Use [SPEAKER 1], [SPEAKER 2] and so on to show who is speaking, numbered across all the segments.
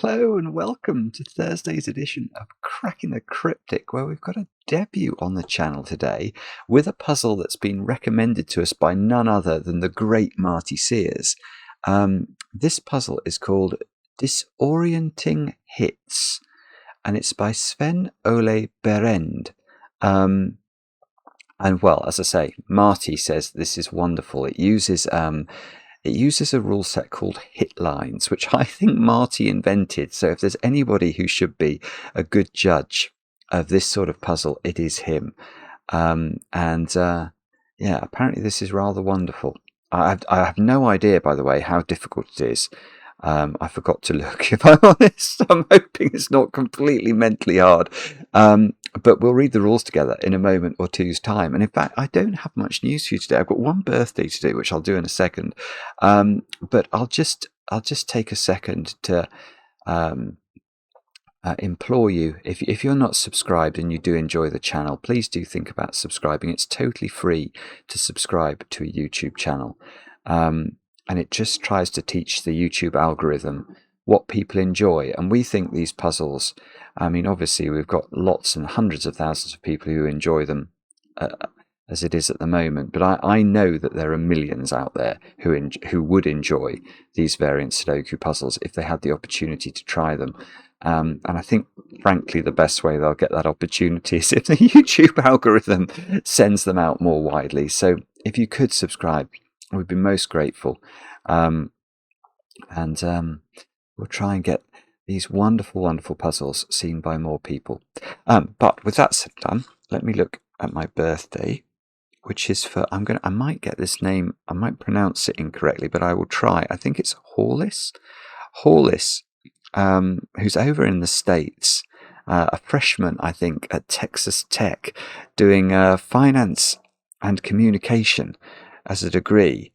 [SPEAKER 1] Hello and welcome to Thursday's edition of Cracking the Cryptic, where we've got a debut on the channel today with a puzzle that's been recommended to us by none other than the great Marty Sears. This puzzle is called Disorienting Hits, and it's by Sven-Ole Behrend. And well, as I say, Marty says this is wonderful. It uses a rule set called hitlines, which I think Marty invented. So if there's anybody who should be a good judge of this sort of puzzle, it is him. Yeah, apparently this is rather wonderful. I have no idea, by the way, how difficult it is. I forgot to look, if I'm honest. I'm hoping it's not completely mentally hard. But we'll read the rules together in a moment or two's time. And in fact, I don't have much news for you today. I've got one birthday to do, which I'll do in a second. But I'll just take a second to implore you, if you're not subscribed and you do enjoy the channel, please do think about subscribing. It's totally free to subscribe to a YouTube channel. And it just tries to teach the YouTube algorithm what people enjoy. And we think these puzzles, I mean, obviously we've got lots and hundreds of thousands of people who enjoy them as it is at the moment. But I know that there are millions out there who would enjoy these variant Sudoku puzzles if they had the opportunity to try them. And I think, frankly, the best way they'll get that opportunity is if the YouTube algorithm sends them out more widely. So if you could subscribe, we'd be most grateful. We'll try and get these wonderful, wonderful puzzles seen by more people. But with that said done, let me look at my birthday, which is for, I might get this name, I might pronounce it incorrectly, but I will try. I think it's Horlis, who's over in the States, a freshman, I think, at Texas Tech, doing finance and communication as a degree.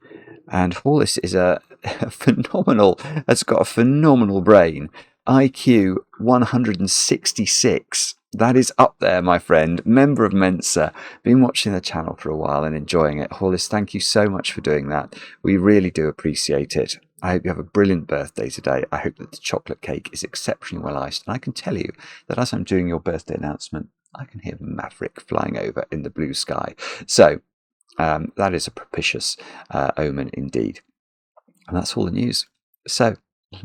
[SPEAKER 1] And Horlis is has got a phenomenal brain. IQ 166. That is up there, my friend. Member of Mensa. Been watching the channel for a while and enjoying it. Horlis, thank you so much for doing that. We really do appreciate it. I hope you have a brilliant birthday today. I hope that the chocolate cake is exceptionally well iced. And I can tell you that as I'm doing your birthday announcement, I can hear Maverick flying over in the blue sky. So that is a propitious omen indeed. And that's all the news. So,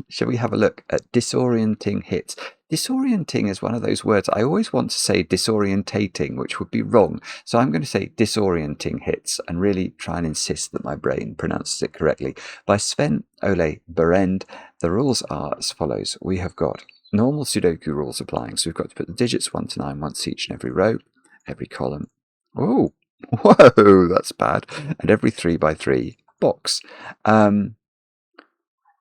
[SPEAKER 1] shall we have a look at Disorienting Hits? Disorienting is one of those words. I always want to say disorientating, which would be wrong. So I'm going to say Disorienting Hits and really try and insist that my brain pronounces it correctly. By Sven-Ole Behrend. The rules are as follows. We have got normal Sudoku rules applying. So we've got to put the digits 1 to 9 once each in every row, every column. Oh, whoa, that's bad. And every 3 by 3 box.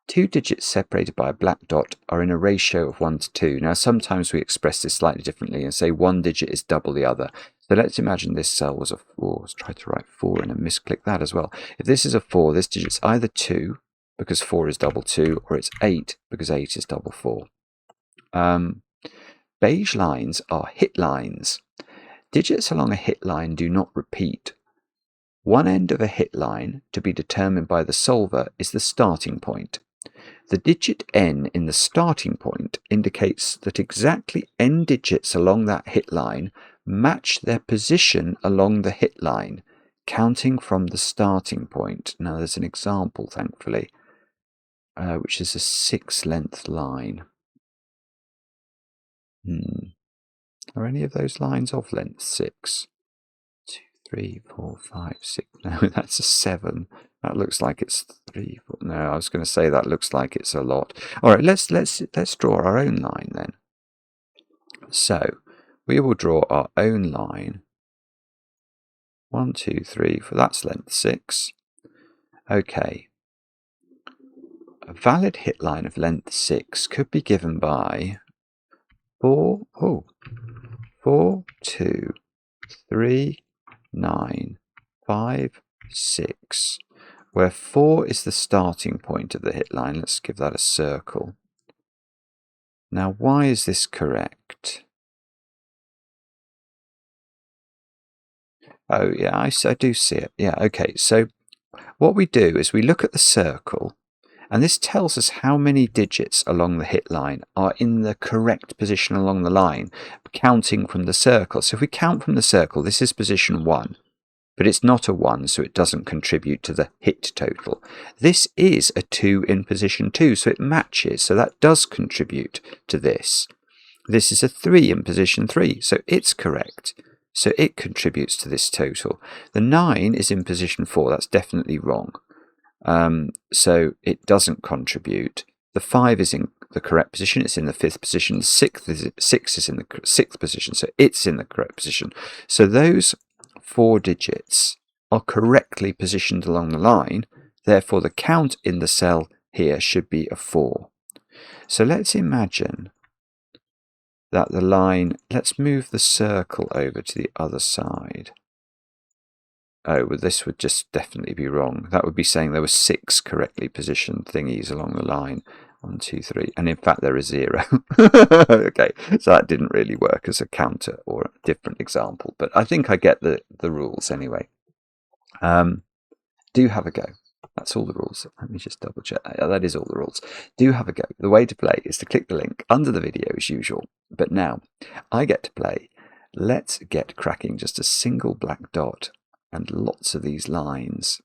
[SPEAKER 1] 2 digits separated by a black dot are in a ratio of 1 to 2. Now, sometimes we express this slightly differently and say one digit is double the other. So let's imagine this cell was a 4. Let's try to write 4 and then misclick that as well. If this is a 4, this digit's either 2, because 4 is double 2, or it's 8, because 8 is double 4. Beige lines are hitlines. Digits along a hitline do not repeat. One end of a hitline, to be determined by the solver, is the starting point. The digit n in the starting point indicates that exactly n digits along that hitline match their position along the hitline, counting from the starting point. Now there's an example, thankfully, which is a 6-length line. Are any of those lines of length 6? 2, 3, 4, 5, 6. No, that's a 7. That looks like it's 3, 4. No, I was going to say that looks like it's a lot. All right, let's draw our own line then. So we will draw our own line. 1, 2, 3, 4. That's length 6. Okay. A valid hit line of length 6 could be given by 4, 2, 3, 9, 5, 6. Where 4 is the starting point of the hit line. Let's give that a circle. Now, why is this correct? Oh, yeah, I do see it. Yeah, okay. So what we do is we look at the circle And this tells us how many digits along the hit line are in the correct position along the line, counting from the circle. So if we count from the circle, this is position 1, but it's not a 1, so it doesn't contribute to the hit total. This is a 2 in position 2, so it matches, so that does contribute to this. This is a 3 in position 3, so it's correct. So it contributes to this total. The 9 is in position 4, that's definitely wrong. So it doesn't contribute. The 5 is in the correct position, it's in the 5th position. The 6 is in the 6th position, so it's in the correct position. So those 4 digits are correctly positioned along the line, therefore the count in the cell here should be a 4. So let's imagine that the line, let's move the circle over to the other side. Oh, well, this would just definitely be wrong. That would be saying there were 6 correctly positioned thingies along the line. 1, 2, 3, and in fact there is 0. Okay, so that didn't really work as a counter or a different example, but I think I get the rules anyway. Do have a go. That's all the rules. Let me just double check. That is all the rules. Do have a go. The way to play is to click the link under the video as usual. But now, I get to play Let's Get Cracking, just a single black dot and lots of these lines.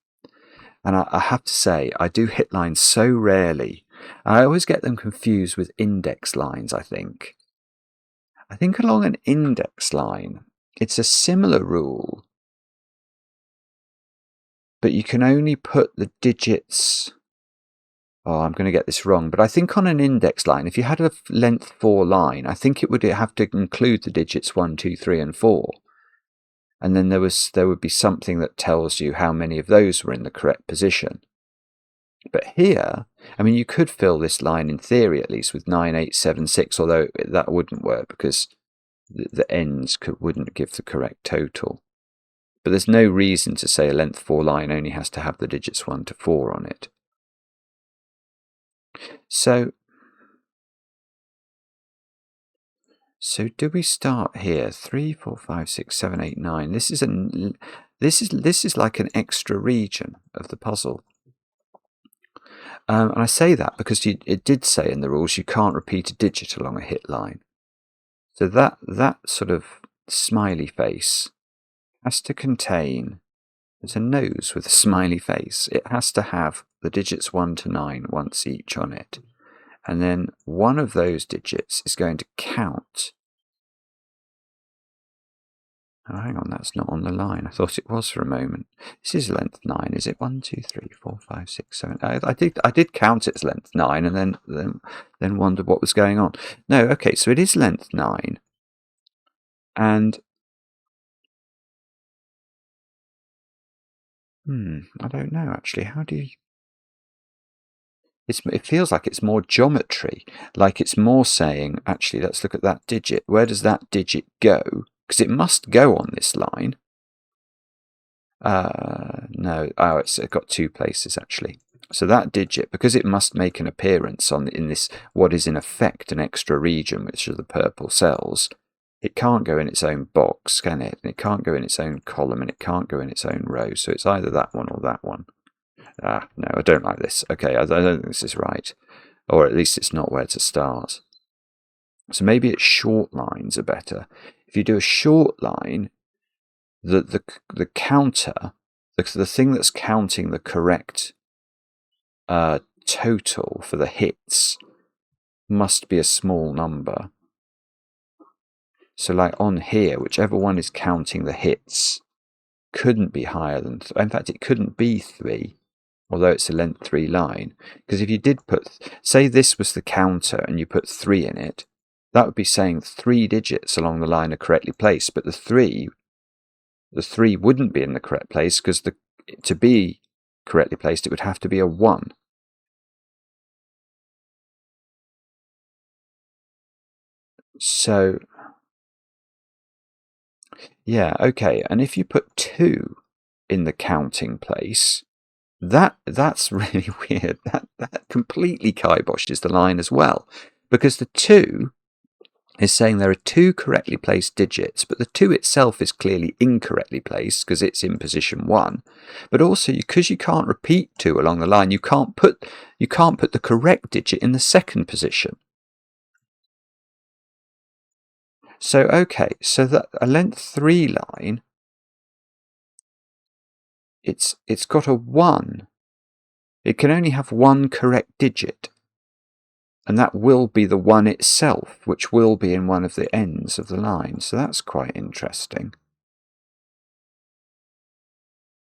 [SPEAKER 1] And I have to say, I do hit lines so rarely. I always get them confused with index lines, I think. I think along an index line, it's a similar rule, but you can only put the digits. Oh, I'm going to get this wrong, but I think on an index line, if you had a length 4 line, I think it would have to include the digits 1, 2, 3, and 4. And then there would be something that tells you how many of those were in the correct position. But here, I mean, you could fill this line in theory at least with 9, 8, 7, 6, although that wouldn't work because the ends wouldn't give the correct total. But there's no reason to say a length 4 line only has to have the digits 1 to 4 on it. So do we start here? 3, 4, 5, 6, 7, 8, 9. This is like an extra region of the puzzle. And I say that because it did say in the rules you can't repeat a digit along a hit line. So that sort of smiley face has to contain, there's a nose with a smiley face. It has to have the digits 1 to 9 once each on it. And then one of those digits is going to count. Oh, hang on, that's not on the line. I thought it was for a moment. This is length 9. Is it 1, 2, 3, 4, 5, 6, 7? I did count its length 9 and then wondered what was going on. No, okay, so it is length 9. And I don't know actually. How do you? It feels like it's more geometry, like it's more saying, actually, let's look at that digit. Where does that digit go? Because it must go on this line. No, it's got 2 places actually. So that digit, because it must make an appearance in this, what is in effect an extra region, which are the purple cells, it can't go in its own box, can it? And it can't go in its own column, and it can't go in its own row. So it's either that one or that one. No, I don't like this. Okay, I don't think this is right. Or at least it's not where to start. So maybe it's short lines are better. If you do a short line, the counter, the thing that's counting the correct total for the hits must be a small number. So like on here, whichever one is counting the hits couldn't be higher than, in fact, it couldn't be 3. Although it's a length 3 line. Because if you did put, say this was the counter and you put 3 in it, that would be saying 3 digits along the line are correctly placed, but the 3 wouldn't be in the correct place because to be correctly placed it would have to be a 1. So, yeah, okay, and if you put 2 in the counting place, that's really weird. That completely kiboshes the line as well, because the 2 is saying there are 2 correctly placed digits, but the 2 itself is clearly incorrectly placed because it's in position 1. But also, because you can't repeat 2 along the line, you can't you can't put the correct digit in the second position. So, okay, so that a length 3 line, it's got a 1. It can only have one correct digit, and that will be the 1 itself, which will be in one of the ends of the line. So that's quite interesting.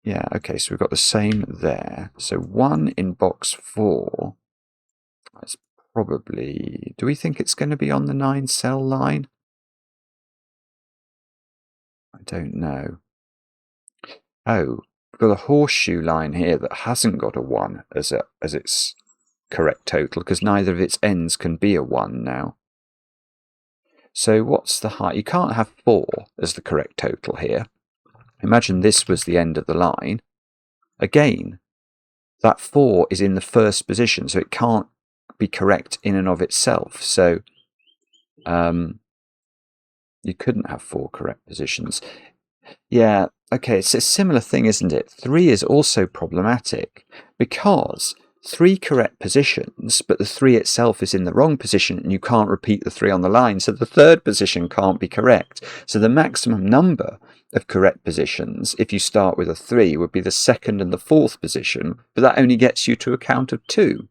[SPEAKER 1] Yeah, okay, so we've got the same there. So 1 in box 4. That's probably... Do we think it's going to be on the 9 cell line? I don't know. Oh, we've got a horseshoe line here that hasn't got a 1 as its correct total, because neither of its ends can be a 1 now. So what's the height? You can't have 4 as the correct total here. Imagine this was the end of the line. Again, that 4 is in the first position, so it can't be correct in and of itself. So you couldn't have 4 correct positions. Yeah, okay, it's a similar thing, isn't it? 3 is also problematic because 3 correct positions, but the 3 itself is in the wrong position and you can't repeat the 3 on the line, so the third position can't be correct. So the maximum number of correct positions, if you start with a 3, would be the second and the fourth position, but that only gets you to a count of 2.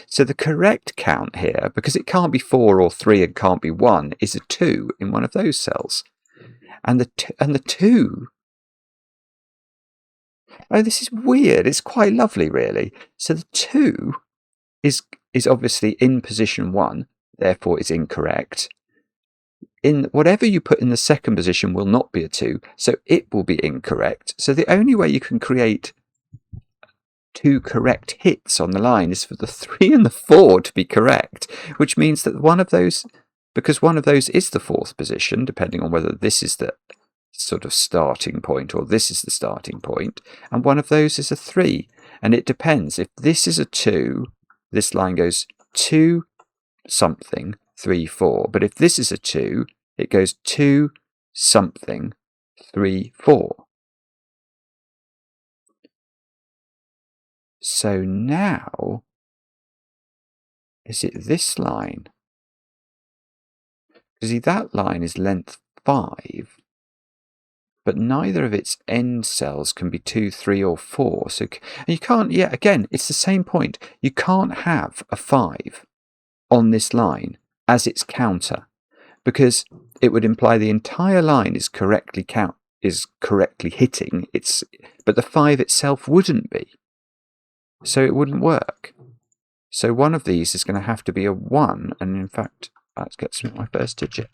[SPEAKER 1] So the correct count here, because it can't be 4 or 3 and can't be 1, is a 2 in one of those cells. And the 2... Oh, this is weird. It's quite lovely, really. So the 2 is obviously in position 1, therefore it's incorrect. In whatever you put in the second position will not be a 2, so it will be incorrect. So the only way you can create 2 correct hits on the line is for the 3 and the 4 to be correct, which means that one of those, because one of those is the fourth position, depending on whether this is the sort of starting point or this is the starting point, and one of those is a 3. And it depends. If this is a 2, this line goes 2 something, 3, 4. But if this is a 2, it goes 2 something, 3, 4. So now, is it this line? Because see, that line is length 5, but neither of its end cells can be 2, 3, or 4. So you can't, yeah, again, it's the same point. You can't have a 5 on this line as its counter, because it would imply the entire line is correctly hitting its, but the 5 itself wouldn't be. So it wouldn't work. So one of these is going to have to be a 1, and in fact, that gets me my first digit.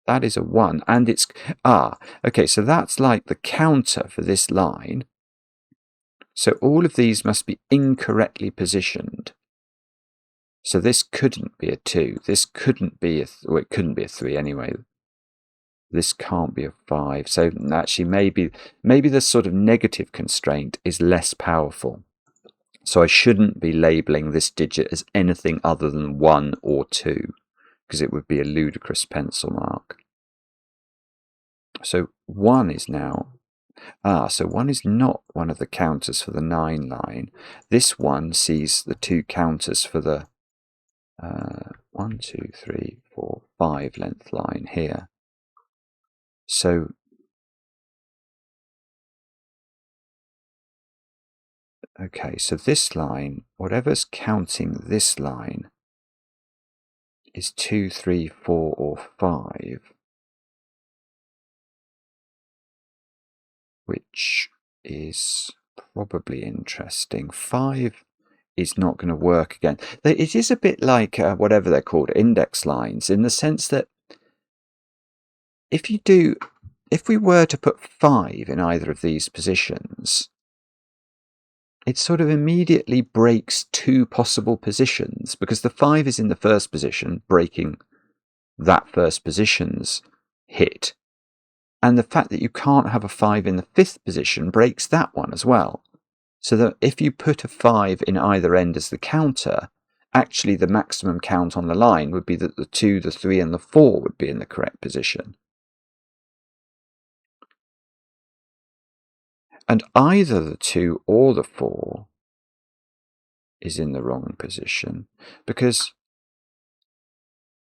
[SPEAKER 1] That is a 1, and it's... okay, so that's like the counter for this line. So all of these must be incorrectly positioned. So this couldn't be a 2. This couldn't be well, it couldn't be a 3 anyway. This can't be a 5. So actually, maybe the sort of negative constraint is less powerful. So I shouldn't be labeling this digit as anything other than 1 or 2, because it would be a ludicrous pencil mark. So 1 is now... so 1 is not one of the counters for the 9 line. This one sees the 2 counters for the 1, 2, 3, 4, 5 length line here. So okay, so this line, whatever's counting this line, is 2, 3, 4, or 5, which is probably interesting. 5 is not going to work again. It is a bit like whatever they're called, index lines, in the sense that if we were to put 5 in either of these positions, it sort of immediately breaks 2 possible positions, because the 5 is in the first position, breaking that first position's hit. And the fact that you can't have a 5 in the 5th position breaks that one as well. So that if you put a 5 in either end as the counter, actually the maximum count on the line would be that the 2, the 3, and the 4 would be in the correct position. And either the 2 or the 4 is in the wrong position, because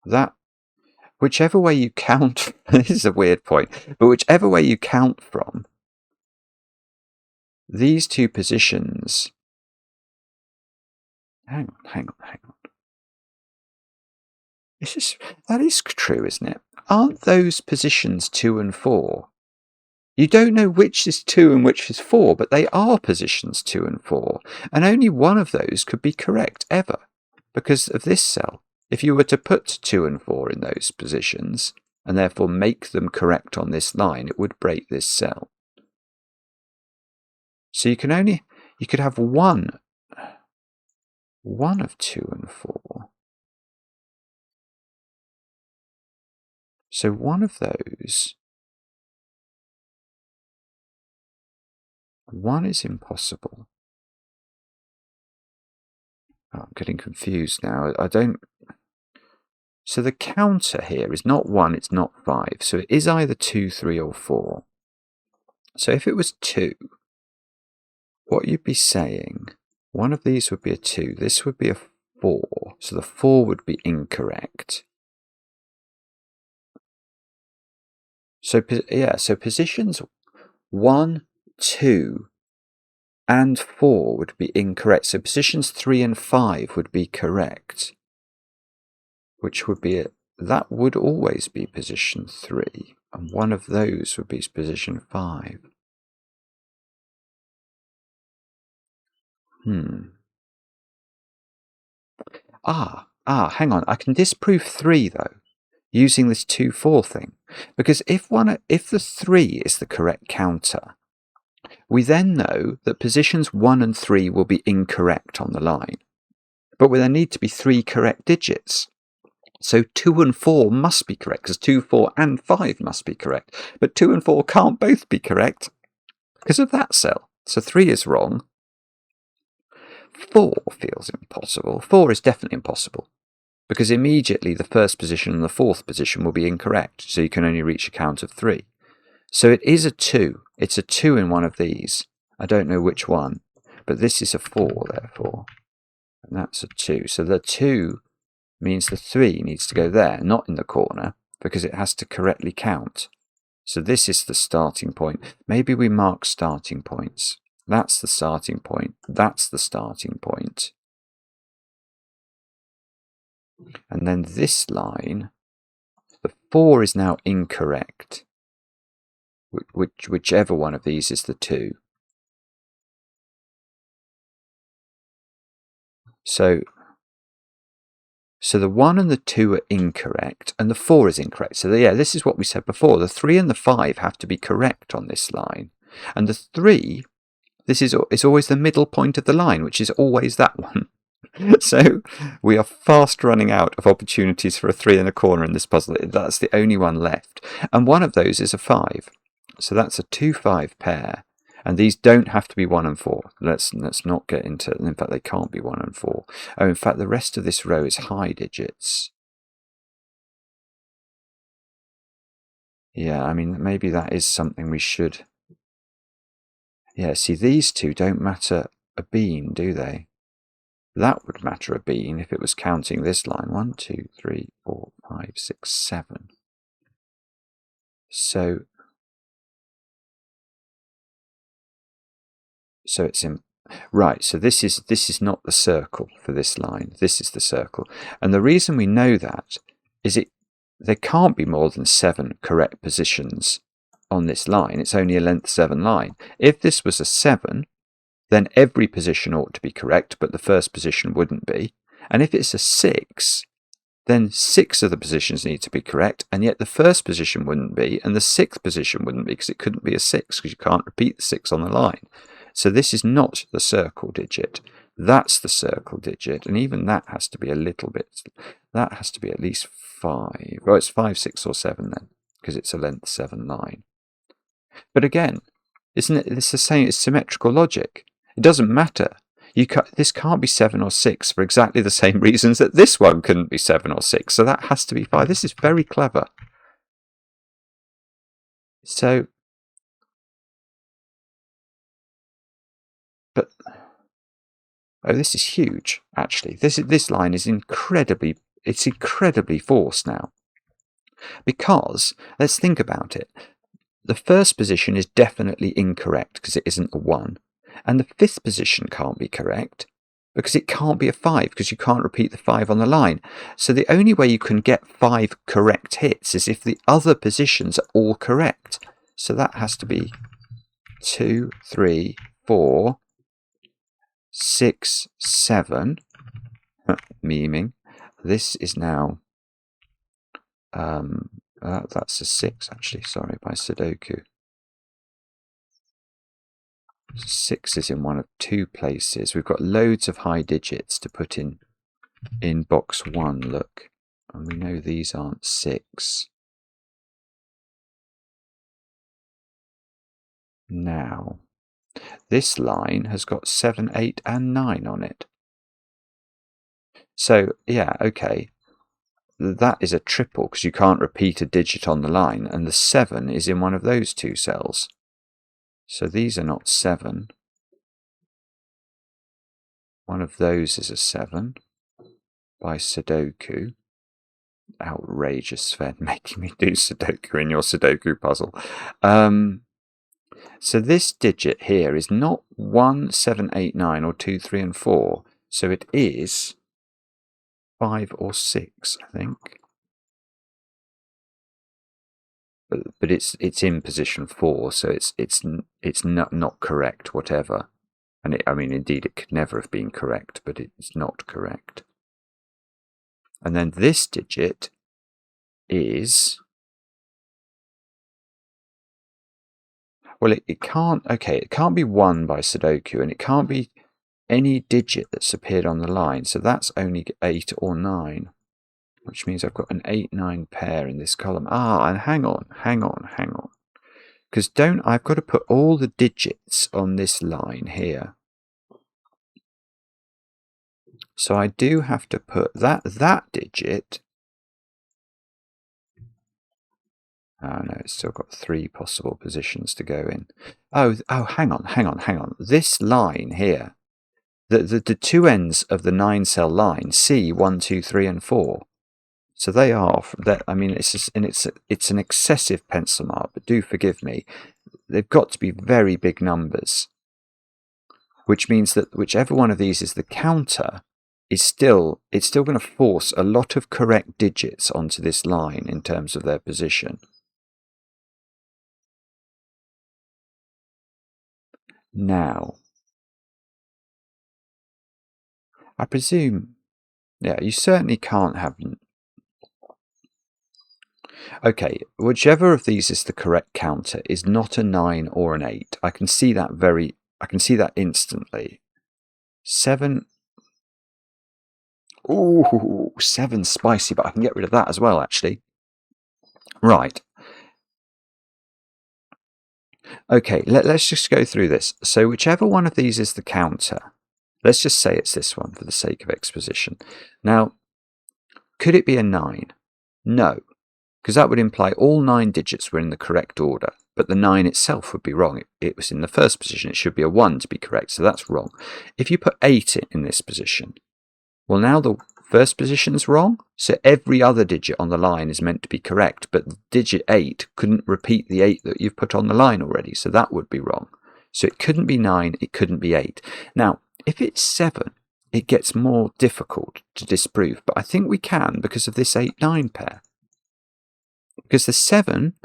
[SPEAKER 1] that, whichever way you count, this is a weird point, but whichever way you count from, these two positions, hang on. That is true, isn't it? Aren't those positions 2 and 4? You don't know which is 2 and which is 4, but they are positions 2 and 4, and only one of those could be correct ever, because of this cell. If you were to put 2 and 4 in those positions, and therefore make them correct on this line, it would break this cell. So you could have one of 2 and 4. So one of those, one is impossible. Oh, I'm getting confused now. So the counter here is not 1, it's not 5. So it is either 2, 3, or 4. So if it was 2, what you'd be saying, one of these would be a 2, this would be a 4. So the 4 would be incorrect. So positions 1, 2, and 4 would be incorrect. So positions 3 and 5 would be correct, which would be that would always be position 3, and one of those would be position 5. Hang on. I can disprove 3 though, using this 2, 4 thing, because if the 3 is the correct counter, we then know that positions 1 and 3 will be incorrect on the line, but there need to be 3 correct digits. So 2 and 4 must be correct, because 2, 4, and 5 must be correct. But 2 and 4 can't both be correct because of that cell. So 3 is wrong. 4 feels impossible. 4 is definitely impossible, because immediately the first position and the fourth position will be incorrect, so you can only reach a count of 3. So it is a 2. It's a 2 in one of these. I don't know which one, but this is a 4, therefore. And that's a 2. So the 2 means the 3 needs to go there, not in the corner, because it has to correctly count. So this is the starting point. Maybe we mark starting points. That's the starting point. That's the starting point. And then this line, the 4 is now incorrect, whichever one of these is the 2. So the 1 and the 2 are incorrect, and the 4 is incorrect. So yeah, this is what we said before. The 3 and the 5 have to be correct on this line. And the 3, this is always the middle point of the line, which is always that one. So we are fast running out of opportunities for a 3 in a corner in this puzzle. That's the only one left. And one of those is a 5. So that's a 2-5 pair. And these don't have to be 1 and 4. Let's not get into it. In fact, they can't be 1 and 4. Oh, in fact, the rest of this row is high digits. Yeah, I mean, maybe that is something we should... Yeah, see, these two don't matter a bean, do they? That would matter a bean if it was counting this line. 1, 2, 3, 4, 5, 6, 7. So it's in... Right, so this is not the circle for this line. This is the circle. And the reason we know that is there can't be more than 7 correct positions on this line. It's only a length 7 line. If this was a 7, then every position ought to be correct, but the first position wouldn't be. And if it's a 6, then 6 of the positions need to be correct, and yet the first position wouldn't be, and the 6th position wouldn't be, because it couldn't be a 6, because you can't repeat the 6 on the line. So this is not the circle digit. That's the circle digit, and even that has to be a little bit... That has to be at least 5. Well, it's 5, 6, or 7 then, because it's a length 7 line. But again, isn't it? It's the same. It's symmetrical logic. It doesn't matter. This can't be 7 or 6 for exactly the same reasons that this one couldn't be 7 or 6. So that has to be 5. This is very clever. So, but Oh, this is huge, actually. This line is incredibly forced now. Because, let's think about it. The first position is definitely incorrect because it isn't a 1. And the 5th position can't be correct because it can't be a 5 because you can't repeat the 5 on the line. So the only way you can get 5 correct hits is if the other positions are all correct. So that has to be 2, 3, 4, 6, 7. Memeing. This is now... that's a 6 actually, sorry, by Sudoku. 6 is in one of 2 places. We've got loads of high digits to put in box 1, look. And we know these aren't 6. Now, this line has got 7, 8 and 9 on it. So, yeah, okay. That is a triple because you can't repeat a digit on the line, and the 7 is in one of those 2 cells. So these are not 7. One of those is a 7 by Sudoku. Outrageous, Sven, making me do Sudoku in your Sudoku puzzle. So this digit here is not 1, 7, 8, 9 or 2, 3 and 4. So it is 5 or 6, I think. But it's in position 4, so it's not correct, whatever. And I mean, indeed, it could never have been correct, but it's not correct. And then this digit is... Well, it can't... Okay, it can't be 1 by Sudoku, and it can't be any digit that's appeared on the line. So that's only 8 or 9, which means I've got an 8-9 pair in this column. And hang on. Because I've got to put all the digits on this line here. So I do have to put that digit. Oh no, it's still got 3 possible positions to go in. Oh, hang on. This line here, the 2 ends of the 9-cell line, C, 1, 2, 3, and 4. So they are, I mean, it's an excessive pencil mark, but do forgive me. They've got to be very big numbers, which means that whichever one of these is the counter, it's still going to force a lot of correct digits onto this line in terms of their position. Now, I presume, yeah, you certainly can't have... Okay, whichever of these is the correct counter is not a 9 or an 8. I can see that instantly. 7... Ooh, 7's spicy, but I can get rid of that as well, actually. Right. Okay, let's just go through this. So whichever one of these is the counter, let's just say it's this one for the sake of exposition. Now, could it be a 9? No, because that would imply all 9 digits were in the correct order, but the 9 itself would be wrong. It was in the first position. It should be a 1 to be correct, so that's wrong. If you put 8 in this position, well, now the first position's wrong, so every other digit on the line is meant to be correct, but digit 8 couldn't repeat the 8 that you've put on the line already, so that would be wrong. So it couldn't be 9, it couldn't be 8. Now, if it's 7, it gets more difficult to disprove, but I think we can because of this 8-9 pair. Because the 7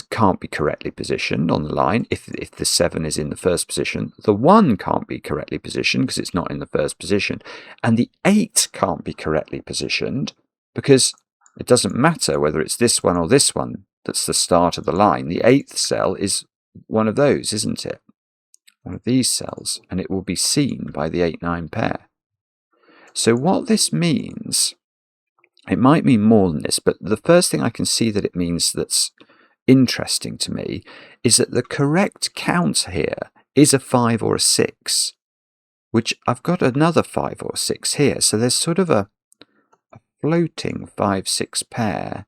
[SPEAKER 1] can't be correctly positioned on the line if the 7 is in the first position. The 1 can't be correctly positioned because it's not in the first position. And the 8 can't be correctly positioned because it doesn't matter whether it's this one or this one that's the start of the line. The 8th cell is one of those, isn't it? One of these cells, and it will be seen by the 8-9 pair. So what this means, it might mean more than this, but the first thing I can see that it means that's interesting to me is that the correct count here is a 5 or a 6, which I've got another 5 or 6 here. So there's sort of a floating 5-6 pair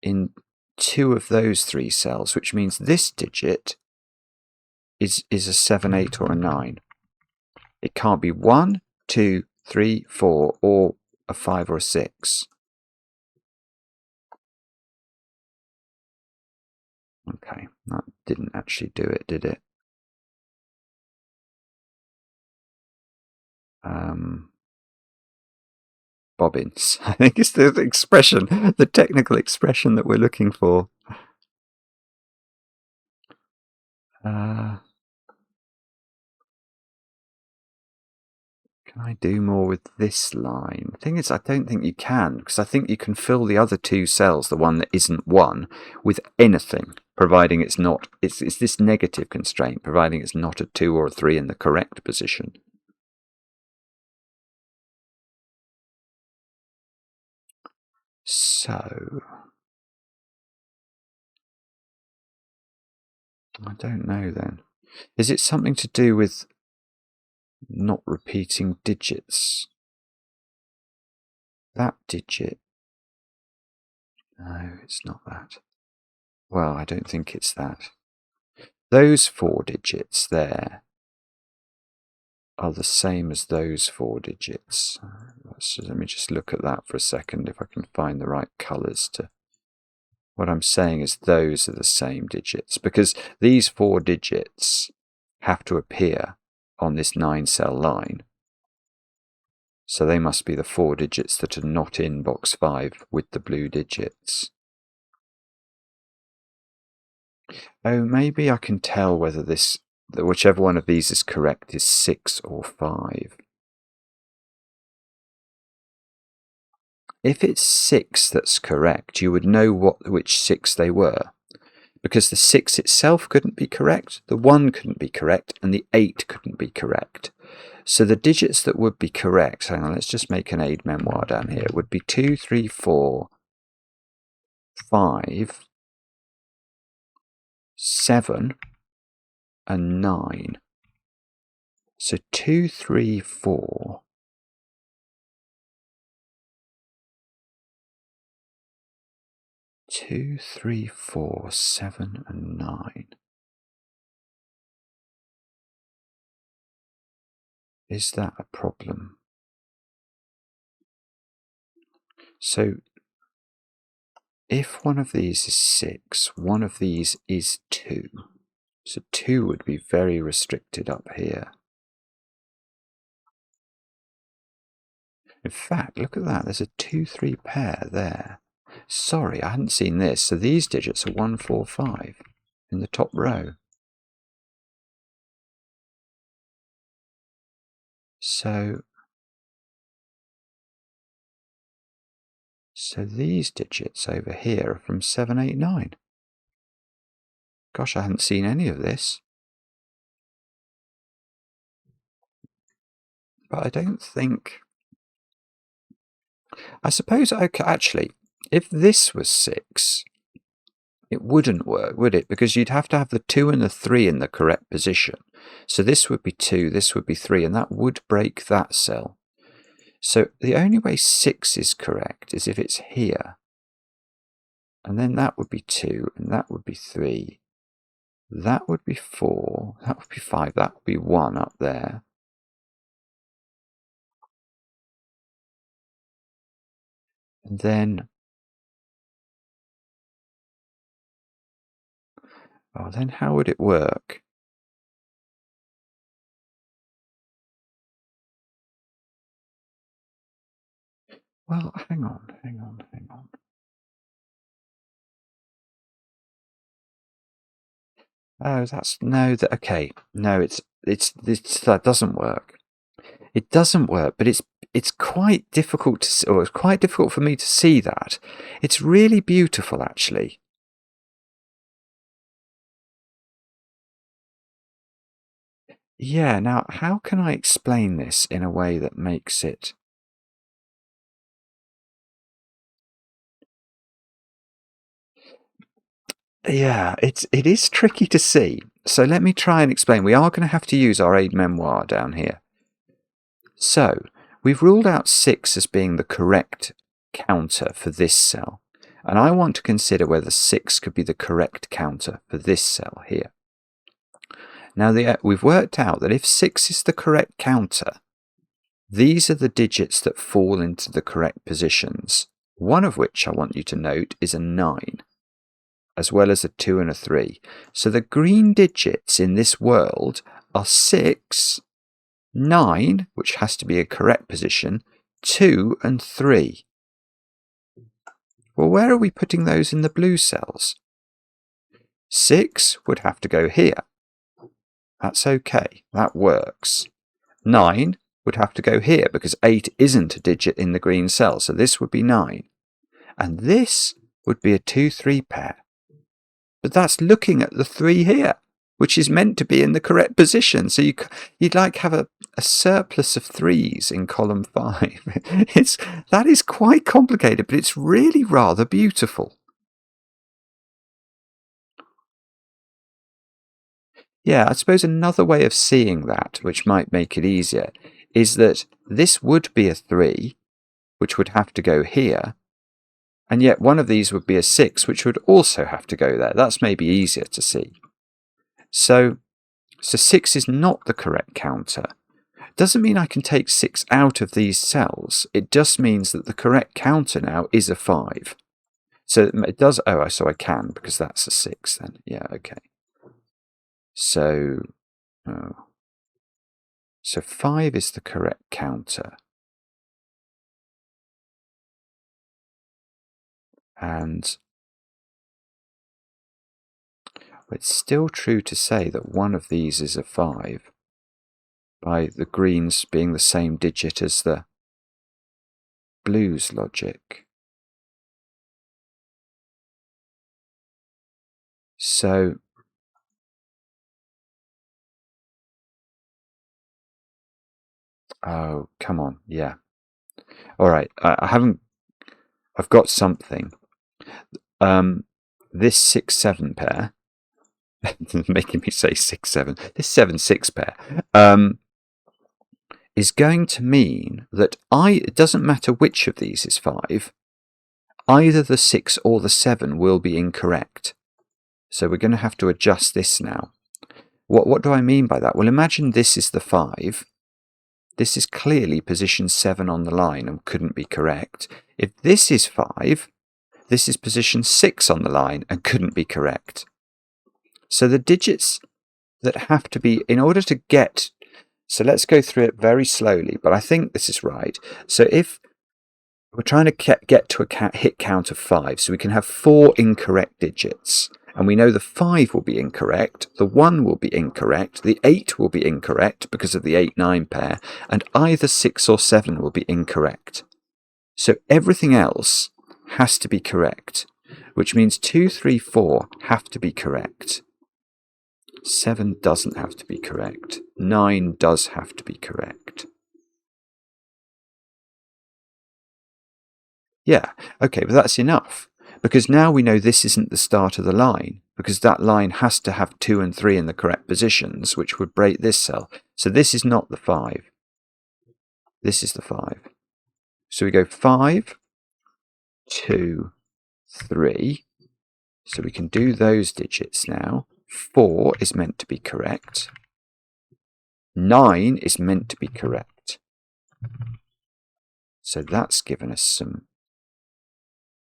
[SPEAKER 1] in 2 of those 3 cells, which means this digit is a 7, 8 or a 9. It can't be 1, 2, 3, 4, or a 5 or a 6. Okay, that didn't actually do it, did it? Bobbins. I think it's the expression, the technical expression that we're looking for. Can I do more with this line? The thing is, I don't think you can, because I think you can fill the other 2 cells, the one that isn't 1, with anything, providing it's not, it's this negative constraint, providing it's not a 2 or a 3 in the correct position. So, I don't know then. Is it something to do with not repeating digits? That digit? No, it's not that. Well, I don't think it's that. Those 4 digits there are the same as those 4 digits. Let me just look at that for a second, if I can find the right colours to... What I'm saying is those are the same digits, because these 4 digits have to appear on this 9-cell line. So they must be the 4 digits that are not in box 5 with the blue digits. Oh, maybe I can tell whether whichever one of these is correct is 6 or 5. If it's 6 that's correct, you would know which 6 they were, because the 6 itself couldn't be correct, the 1 couldn't be correct, and the 8 couldn't be correct. So the digits that would be correct, hang on, let's just make an aid memoir down here, would be 2, 3, 4, 5, 7, and 9. So 2, 3, 4. 2, 3, 4, 7, and 9. Is that a problem? So if one of these is 6, one of these is 2. So 2 would be very restricted up here. In fact, look at that. There's a 2, 3 pair there. Sorry, I hadn't seen this. So these digits are 1, 4, 5 in the top row. So these digits over here are from 7, 8, 9. Gosh, I hadn't seen any of this. But I don't think... I suppose, okay, actually, if this was 6, it wouldn't work, would it? Because you'd have to have the 2 and the 3 in the correct position. So this would be 2, this would be 3, and that would break that cell. So the only way 6 is correct is if it's here. And then that would be 2, and that would be 3. That would be 4, that would be 5, that would be 1 up there. And then... oh, then how would it work? Well, hang on. Oh, that's... no, okay. No, it's that doesn't work. It doesn't work, but it's quite difficult to... or it's quite difficult for me to see that. It's really beautiful, actually. Yeah, now, how can I explain this in a way that makes it... yeah, it is tricky to see. So let me try and explain. We are going to have to use our aid memoir down here. So we've ruled out 6 as being the correct counter for this cell. And I want to consider whether 6 could be the correct counter for this cell here. Now we've worked out that if 6 is the correct counter, these are the digits that fall into the correct positions, one of which I want you to note is a 9, as well as a 2 and a 3. So the green digits in this world are 6, 9, which has to be a correct position, 2 and 3. Well, where are we putting those in the blue cells? 6 would have to go here. That's okay, that works. 9 would have to go here because 8 isn't a digit in the green cell, so this would be 9. And this would be a 2-3 pair. But that's looking at the 3 here, which is meant to be in the correct position. So you'd like have a surplus of 3s in column 5. That is quite complicated, but it's really rather beautiful. Yeah, I suppose another way of seeing that, which might make it easier, is that this would be a 3, which would have to go here, and yet one of these would be a 6, which would also have to go there. That's maybe easier to see. So 6 is not the correct counter. Doesn't mean I can take 6 out of these cells. It just means that the correct counter now is a 5. So it does, so I can, because that's a 6 then. Yeah, okay. So 5 is the correct counter. And it's still true to say that one of these is a 5 by the greens being the same digit as the blues logic. So oh, come on, yeah. All right, I've got something. This 6-7 pair, making me say 6-7, this 7-6 pair, is going to mean that it doesn't matter which of these is 5, either the 6 or the 7 will be incorrect. So we're going to have to adjust this now. What do I mean by that? Well, imagine this is the 5. This is clearly position 7 on the line and couldn't be correct. If this is 5, this is position 6 on the line and couldn't be correct. So the digits that have to be, in order to get, so let's go through it very slowly, but I think this is right. So if we're trying to get to a hit count of 5, so we can have 4 incorrect digits. And we know the 5 will be incorrect, the 1 will be incorrect, the 8 will be incorrect because of the 8-9 pair, and either 6 or 7 will be incorrect. So everything else has to be correct, which means 2, 3, 4 have to be correct. 7 doesn't have to be correct. 9 does have to be correct. Yeah, okay, but that's enough. Because now we know this isn't the start of the line, because that line has to have 2 and 3 in the correct positions, which would break this cell. So this is not the 5. This is the 5. So we go 5, 2, 3. So we can do those digits now. 4 is meant to be correct. 9 is meant to be correct. So that's given us some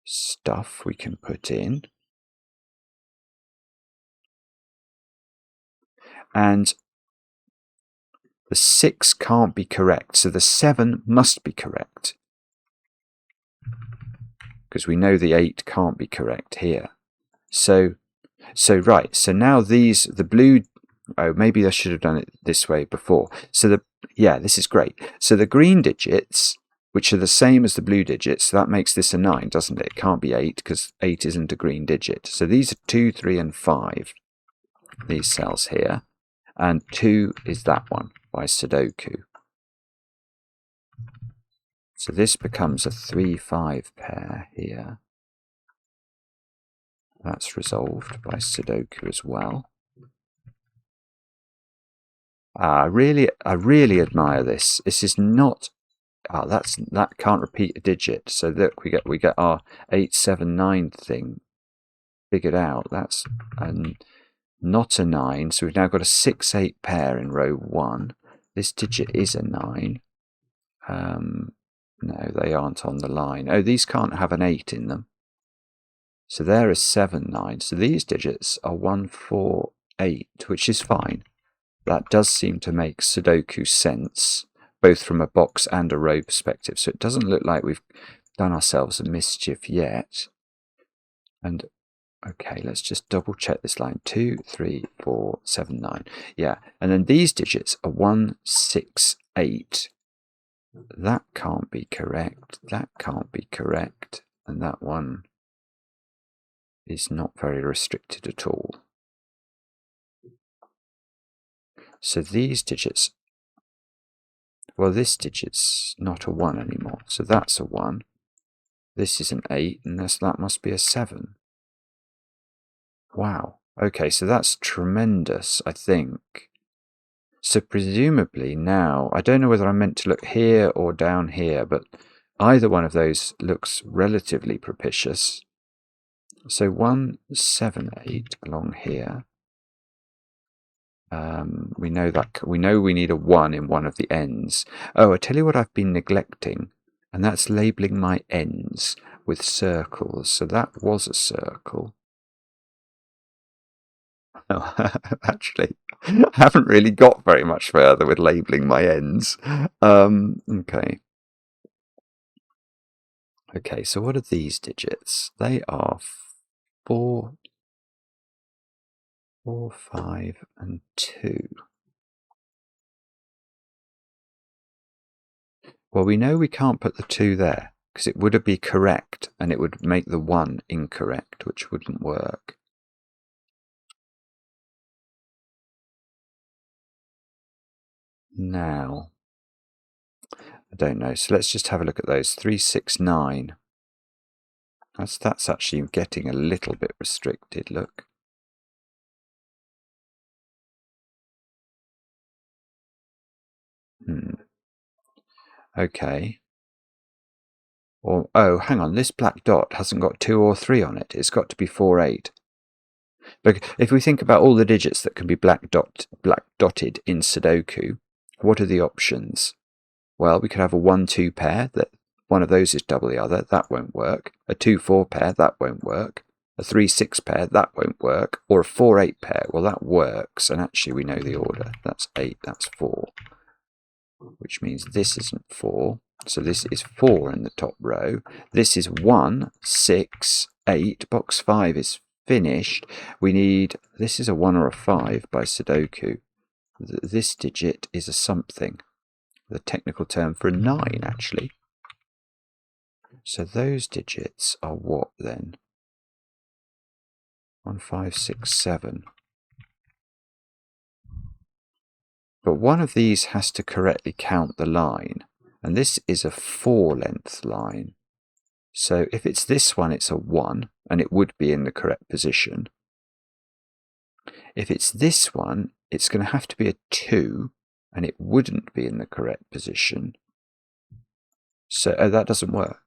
[SPEAKER 1] stuff we can put in. And the 6 can't be correct, so the 7 must be correct. Because we know the 8 can't be correct here. So right, so now the blue, maybe I should have done it this way before. So this is great. So the green digits, which are the same as the blue digits, so that makes this a 9, doesn't it? It can't be 8, because 8 isn't a green digit. So these are 2, 3, and 5, these cells here. And 2 is that one by Sudoku. So this becomes a 3-5 pair here. That's resolved by Sudoku as well. I really admire this. This is not. That can't repeat a digit. So look, we get our 8, 7, 9 thing figured out. not a 9. So we've now got a 6-8 pair in row 1. This digit is a 9. No, they aren't on the line. Oh, these can't have an 8 in them. So there is 7, 9. So these digits are 1, 4, 8, which is fine. That does seem to make Sudoku sense, both from a box and a row perspective. So it doesn't look like we've done ourselves a mischief yet. And okay, let's just double check this line. 2, 3, 4, 7, 9. Yeah, and then these digits are 1, 6, 8. That can't be correct. That can't be correct. And that one is not very restricted at all. So these digits, well, this digit's not a 1 anymore. So that's a 1. This is an 8, and that must be a 7. Wow. Okay, so that's tremendous, I think. So presumably now, I don't know whether I'm meant to look here or down here, but either one of those looks relatively propitious. So 1, 7, 8 along here. We know we need a 1 in one of the ends. Oh, I tell you what I've been neglecting, and that's labeling my ends with circles. So that was a circle. Oh, actually, I haven't really got very much further with labeling my ends. Okay. Okay, so what are these digits? They are 4, 5, and 2. Well, we know we can't put the 2 there, because it would be correct, and it would make the 1 incorrect, which wouldn't work. Now, I don't know, so let's just have a look at those. 3, 6, 9. That's actually getting a little bit restricted, look. Okay. Or, oh, hang on, this black dot hasn't got 2 or 3 on it. It's got to be 4, 8. Look, if we think about all the digits that can be black dotted in Sudoku, what are the options? Well, we could have a 1, 2 pair, that one of those is double the other, that won't work. A 2, 4 pair, that won't work. A 3, 6 pair, that won't work. Or a 4, 8 pair, well, that works, and actually we know the order. That's 8, that's 4. Which means this isn't 4. So this is 4 in the top row. This is 1, 6, 8. Box 5 is finished. We need, this is a 1 or a 5 by Sudoku. This digit is a something. The technical term for a 9, actually. So those digits are what then? 1, 5, 6, 7. But one of these has to correctly count the line, and this is a 4-length line. So if it's this one, it's a 1, and it would be in the correct position. If it's this one, it's going to have to be a 2, and it wouldn't be in the correct position. So that doesn't work.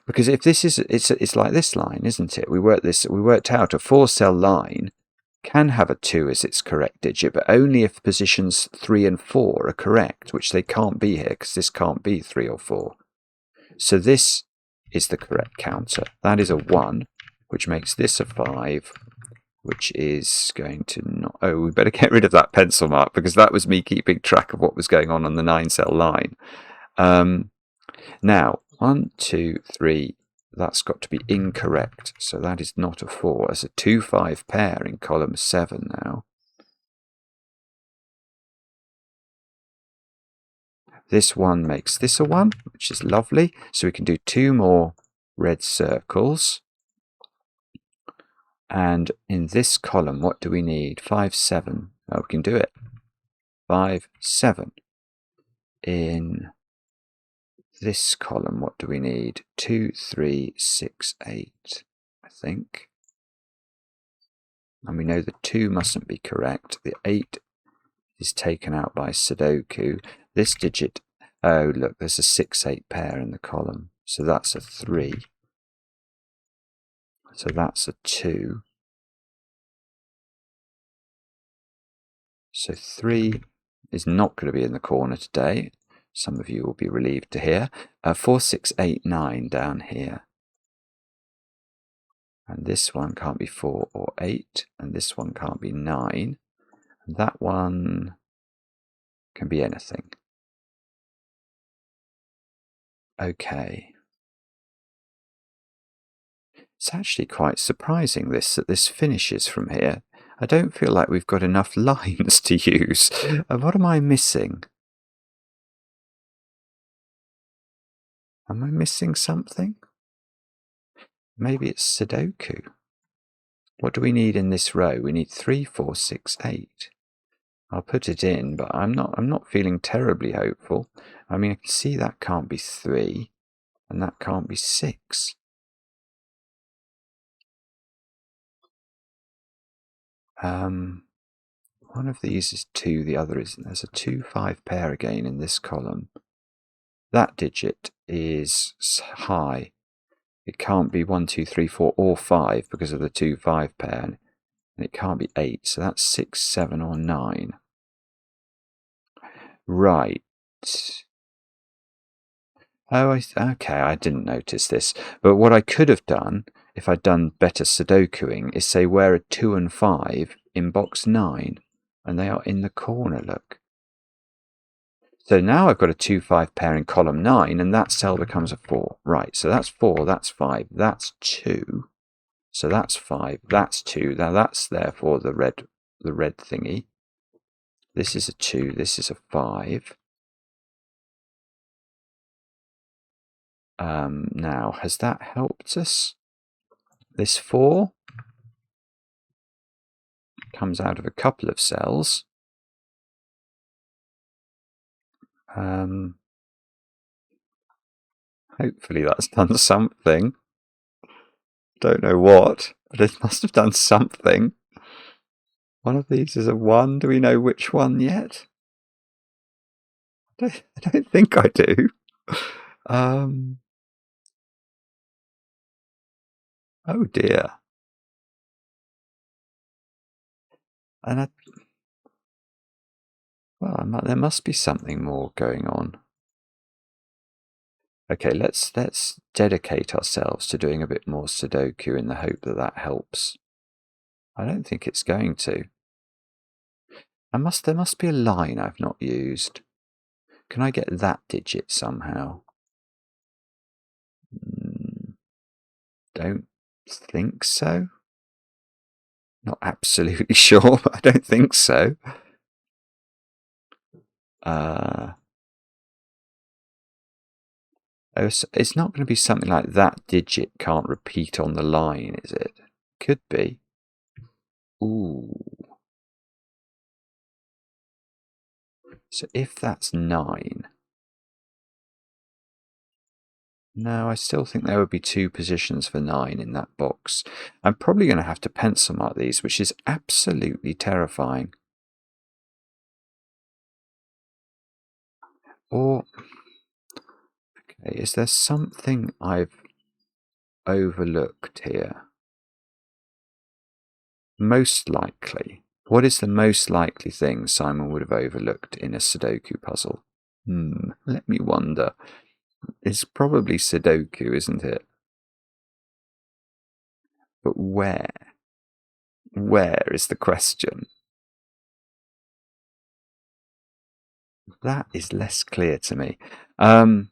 [SPEAKER 1] Because if this is, it's like this line, isn't it? We worked out a 4-cell line can have a 2 as its correct digit, but only if positions 3 and 4 are correct, which they can't be here because this can't be 3 or 4. So this is the correct counter. That is a 1, which makes this a 5, which is going to not... Oh, we better get rid of that pencil mark because that was me keeping track of what was going on the 9-cell line. Now, 1, 2, 3... That's got to be incorrect, so that is not a 4. It's a 2, 5 pair in column 7 now. This one makes this a 1, which is lovely. So we can do 2 more red circles. And in this column, what do we need? 5, 7. Oh, we can do it. 5, 7. In this column, what do we need? 2, 3, 6, 8, I think. And we know the 2 mustn't be correct. The 8 is taken out by Sudoku. This digit, oh look, there's a 6, 8 pair in the column. So that's a 3. So that's a 2. So 3 is not going to be in the corner today. Some of you will be relieved to hear. 4, 6, 8, 9 down here. And this one can't be 4 or 8. And this one can't be 9. And that one can be anything. Okay. It's actually quite surprising that this finishes from here. I don't feel like we've got enough lines to use. What am I missing? Am I missing something? Maybe it's Sudoku. What do we need in this row? We need 3, 4, 6, 8. I'll put it in, but I'm not feeling terribly hopeful. I mean, I can see that can't be 3, and that can't be 6. One of these is 2, the other isn't. There's a 2, 5 pair again in this column. That digit is high. It can't be 1, 2, 3, 4, or 5 because of the 2, 5 pair. And it can't be 8, so that's 6, 7, or 9. Right. Oh, okay, I didn't notice this. But what I could have done, if I'd done better Sudokuing, is say where are 2 and 5 in box 9? And they are in the corner, look. So now I've got a 2, 5 pair in column 9, and that cell becomes a 4. Right, so that's 4, that's 5, that's 2. So that's 5, that's 2. Now that's therefore the red thingy. This is a 2, this is a 5. Now, has that helped us? This 4 comes out of a couple of cells. Hopefully that's done something. Don't know what, but it must have done something. One of these is a 1. Do we know which one yet? I don't think I do. Oh dear. And there must be something more going on. Okay, let's dedicate ourselves to doing a bit more Sudoku in the hope that that helps. I don't think it's going to. There must be a line I've not used. Can I get that digit somehow? Don't think so. Not absolutely sure, but I don't think so. It's not going to be something like that digit can't repeat on the line, is it? Could be. Ooh. So if that's 9... No, I still think there would be 2 positions for 9 in that box. I'm probably going to have to pencil mark these, which is absolutely terrifying. Or, okay, is there something I've overlooked here? Most likely. What is the most likely thing Simon would have overlooked in a Sudoku puzzle? Let me wonder. It's probably Sudoku, isn't it? But where? Where is the question? That is less clear to me. I'm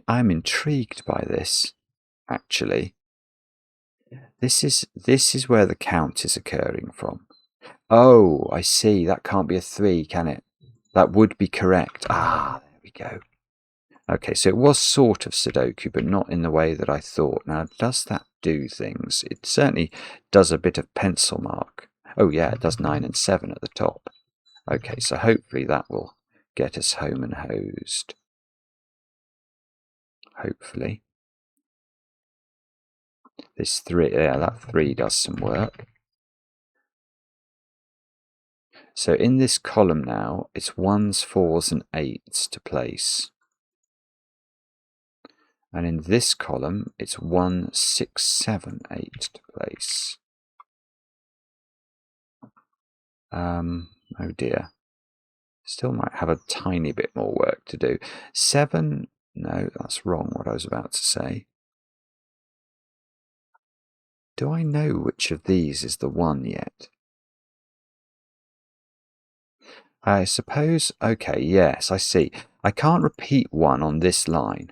[SPEAKER 1] intrigued by this, actually. This is where the count is occurring from. Oh, I see. That can't be a 3, can it? That would be correct. Ah, there we go. Okay, so it was sort of Sudoku, but not in the way that I thought. Now, does that do things? It certainly does a bit of pencil mark. Oh, yeah, it does 9 and 7 at the top. Okay, so hopefully that will get us home and hosed. Hopefully. This 3, yeah, that 3 does some work. So in this column now, it's 1s, 4s, and 8s to place. And in this column, it's 1, 6, 7, 8 to place. Oh dear. Still might have a tiny bit more work to do. 7, no, that's wrong what I was about to say. Do I know which of these is the 1 yet? I suppose, okay, yes, I see. I can't repeat 1 on this line.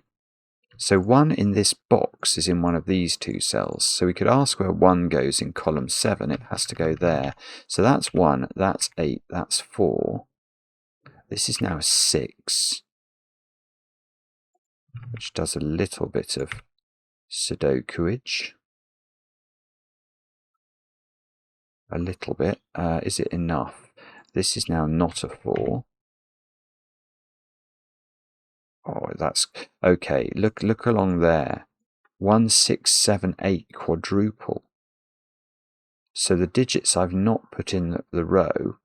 [SPEAKER 1] So 1 in this box is in one of these 2 cells. So we could ask where 1 goes in column 7. It has to go there. So that's 1, that's 8, that's 4. This is now a 6, which does a little bit of Sudokuage. A little bit. Is it enough? This is now not a 4. Oh, that's okay. Look along there. 1, 6, 7, 8 quadruple. So the digits I've not put in the row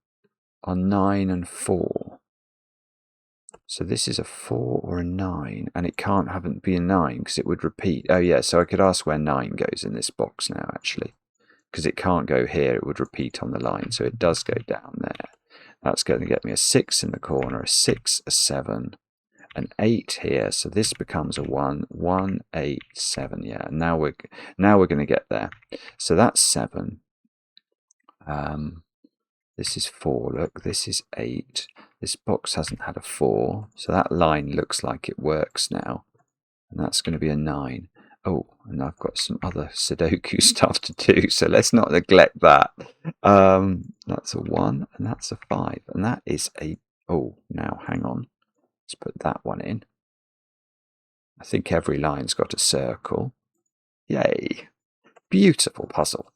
[SPEAKER 1] are 9 and 4. So this is a 4 or a 9, and it can't be a 9 because it would repeat. Oh yeah, so I could ask where 9 goes in this box now, actually, because it can't go here. It would repeat on the line, so it does go down there. That's going to get me a 6 in the corner, a 6, a 7, an 8 here. So this becomes a 1, 1, 8, 7. Yeah, and now we're going to get there. So that's 7. This is 4. Look, this is 8. This box hasn't had a 4, so that line looks like it works now. And that's going to be a 9. Oh, and I've got some other Sudoku stuff to do, so let's not neglect that. That's a 1, and that's a 5. And that is a... Oh, now, hang on. Let's put that one in. I think every line's got a circle. Yay. Beautiful puzzle.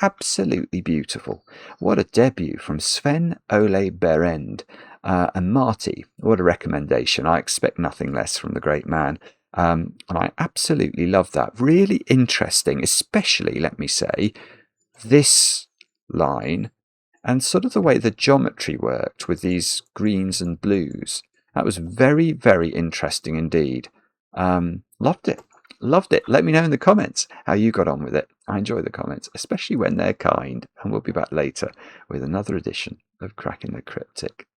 [SPEAKER 1] Absolutely beautiful. What a debut from Sven-Ole Behrend. And Marty, what a recommendation. I expect nothing less from the great man. And I absolutely love that. Really interesting, especially, let me say, this line and sort of the way the geometry worked with these greens and blues. That was very, very interesting indeed. Loved it. Loved it. Let me know in the comments how you got on with it. I enjoy the comments, especially when they're kind. And we'll be back later with another edition of Cracking the Cryptic.